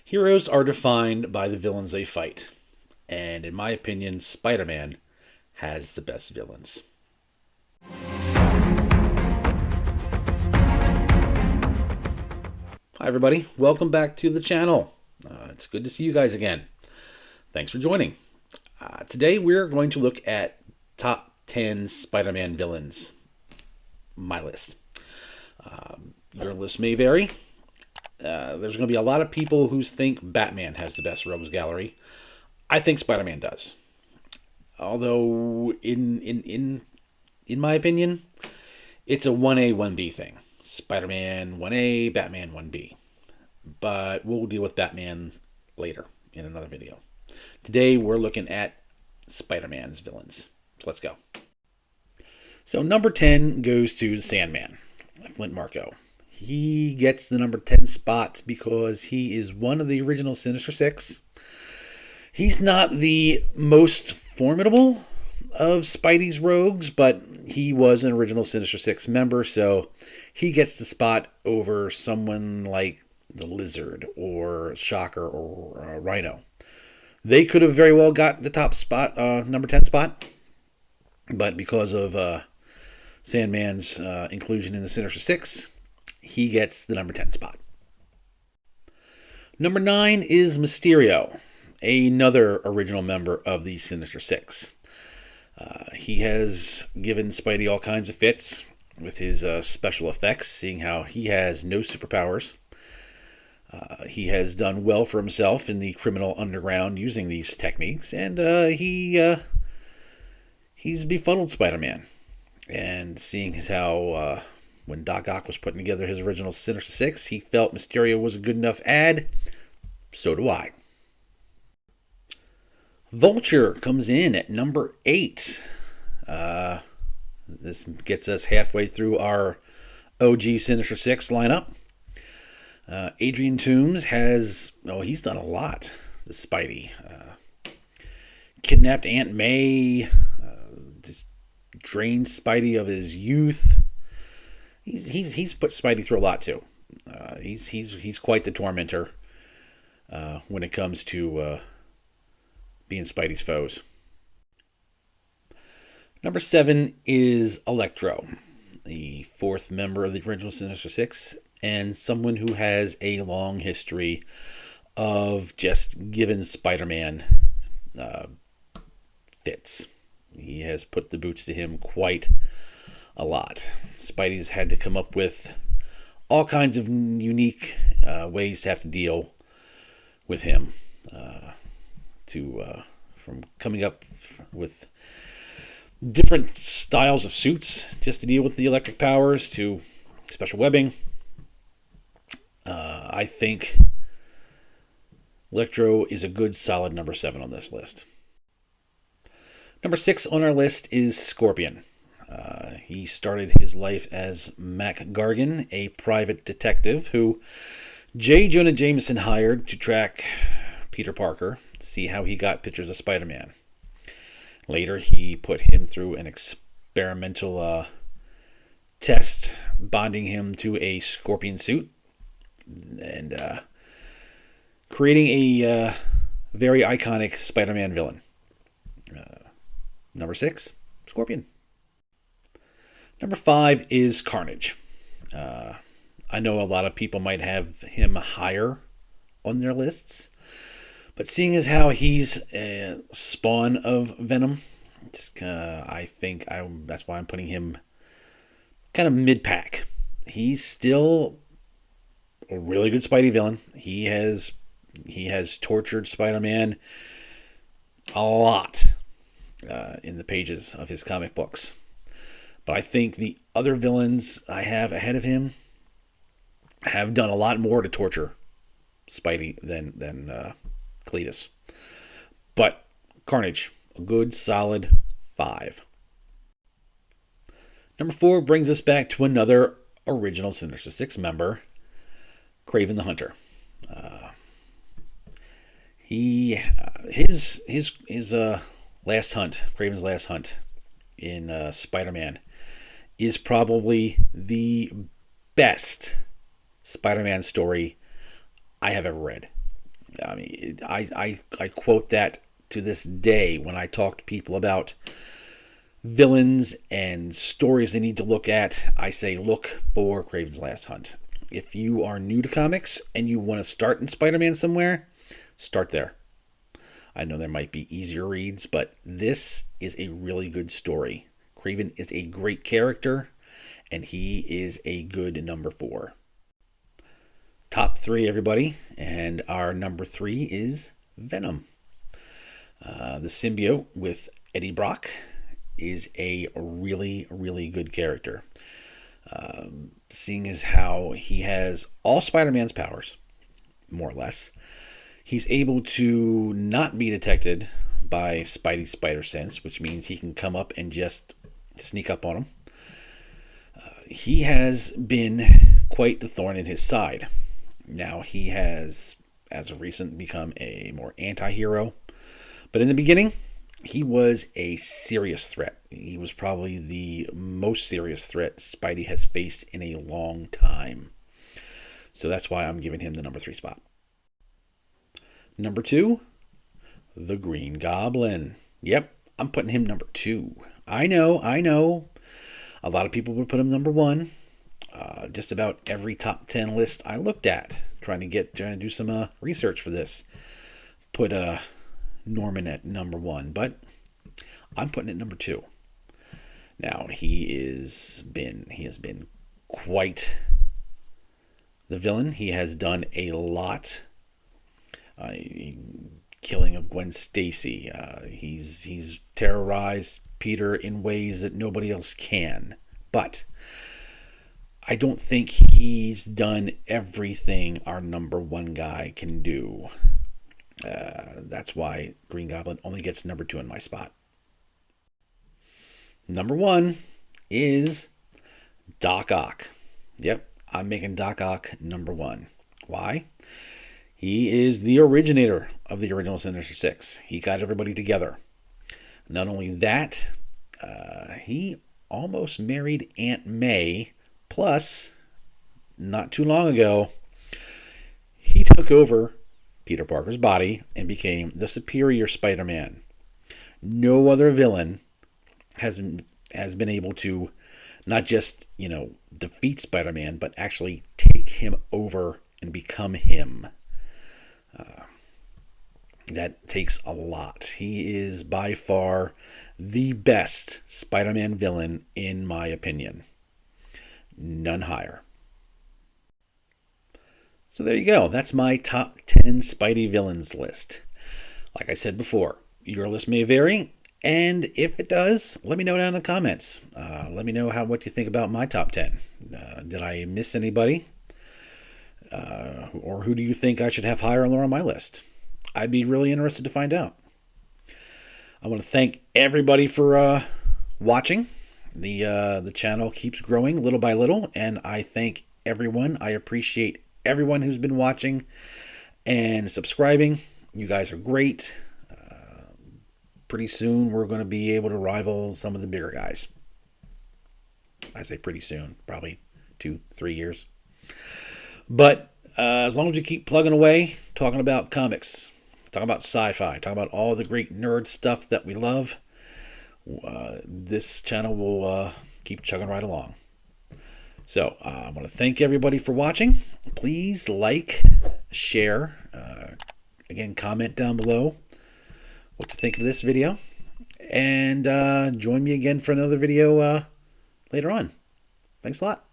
Heroes are defined by the villains they fight, and in my opinion, Spider-Man has the best villains. Hi, everybody. Welcome back to the channel. It's good to see you guys again. Thanks for joining. Today, we're going to look at top 10 Spider-Man villains. My list. Your list may vary. There's going to be a lot of people who think Batman has the best rogues gallery. I think Spider-Man does. Although, in my opinion, it's a 1A, 1B thing. Spider-Man 1A, Batman 1B. But we'll deal with Batman later in another video. Today, we're looking at Spider-Man's villains. So let's go. So number 10 goes to Sandman, Flint Marko. He gets the number 10 spot because he is one of the original Sinister Six. He's not the most formidable of Spidey's rogues, but he was an original Sinister Six member, so he gets the spot over someone like the Lizard or Shocker or Rhino. They could have very well got the top spot, number 10 spot, but because of Sandman's inclusion in the Sinister Six, he gets the number 10 spot. Number 9 is Mysterio, another original member of the Sinister Six. He has given Spidey all kinds of fits with his special effects, seeing how he has no superpowers. He has done well for himself in the criminal underground using these techniques, and he's befuddled Spider-Man. And seeing as how when Doc Ock was putting together his original Sinister Six, he felt Mysterio was a good enough add. So do I. Vulture comes in at number 8. This gets us halfway through our OG Sinister Six lineup. Adrian Toomes he's done a lot. The Spidey. Kidnapped Aunt May. Just drained Spidey of his youth. He's put Spidey through a lot too. He's quite the tormentor when it comes to being Spidey's foes. Number 7 is Electro, the fourth member of the original Sinister Six, and someone who has a long history of just giving Spider-Man fits. He has put the boots to him quite a lot. Spidey's had to come up with all kinds of unique ways to have to deal with him. From coming up with different styles of suits just to deal with the electric powers to special webbing. I think Electro is a good solid number 7 on this list. Number 6 on our list is Scorpion. He started his life as Mac Gargan, a private detective who J. Jonah Jameson hired to track Peter Parker to see how he got pictures of Spider-Man. Later, he put him through an experimental test, bonding him to a scorpion suit and creating a very iconic Spider-Man villain. Number 6, Scorpion. Number 5 is Carnage. I know a lot of people might have him higher on their lists, but seeing as how he's a spawn of Venom, I think that's why I'm putting him kind of mid-pack. He's still a really good Spidey villain. He has tortured Spider-Man a lot in the pages of his comic books. But I think the other villains I have ahead of him have done a lot more to torture Spidey than Cletus. But Carnage, a good solid 5. Number 4 brings us back to another original Sinister Six member, Kraven the Hunter. His last hunt, Kraven's last hunt in Spider-Man, is probably the best Spider-Man story I have ever read. I mean, I quote that to this day when I talk to people about villains and stories they need to look at. I say look for Kraven's Last Hunt. If you are new to comics and you want to start in Spider-Man somewhere, start there. I know there might be easier reads, but this is a really good story. Kraven is a great character, and he is a good number 4. Top 3, everybody, and our number 3 is Venom. The symbiote with Eddie Brock is a really, really good character. Seeing as how he has all Spider-Man's powers, more or less, he's able to not be detected by Spidey's spider sense, which means he can come up and just sneak up on him. He has been quite the thorn in his side. Now he has, as of recent, become a more anti-hero. But in the beginning, he was a serious threat. He was probably the most serious threat Spidey has faced in a long time. So that's why I'm giving him the number 3 spot. Number 2, the Green Goblin. Yep, I'm putting him number 2. I know. A lot of people would put him number 1. Just about every top 10 list I looked at, trying to do some research for this, put Norman at number 1, but I'm putting it number 2. Now he has been quite the villain. He has done a lot. Killing of Gwen Stacy. He's terrorized Peter in ways that nobody else can. But I don't think he's done everything our number 1 guy can do. That's why Green Goblin only gets number 2 in my spot. Number 1 is Doc Ock. Yep, I'm making Doc Ock number 1. Why? He is the originator of the original Sinister Six. He got everybody together. Not only that, he almost married Aunt May. Plus, not too long ago, he took over Peter Parker's body and became the superior Spider-Man. No other villain has been able to not just, defeat Spider-Man, but actually take him over and become him. That takes a lot. He is by far the best Spider-Man villain, in my opinion. None higher. So there you go. That's my top 10 Spidey villains list. Like I said before, your list may vary, and if it does, let me know down in the comments. Let me know what you think about my top 10. Did I miss anybody? Or who do you think I should have higher or lower on my list? I'd be really interested to find out. I want to thank everybody for watching. The channel keeps growing little by little, and I thank everyone. I appreciate everyone who's been watching and subscribing. You guys are great. Pretty soon we're going to be able to rival some of the bigger guys. I say pretty soon, probably 2-3 years. But as long as you keep plugging away, talking about comics, talking about sci-fi, talking about all the great nerd stuff that we love, this channel will keep chugging right along. So I want to thank everybody for watching. Please like, share, again, comment down below what you think of this video, and join me again for another video later on. Thanks a lot.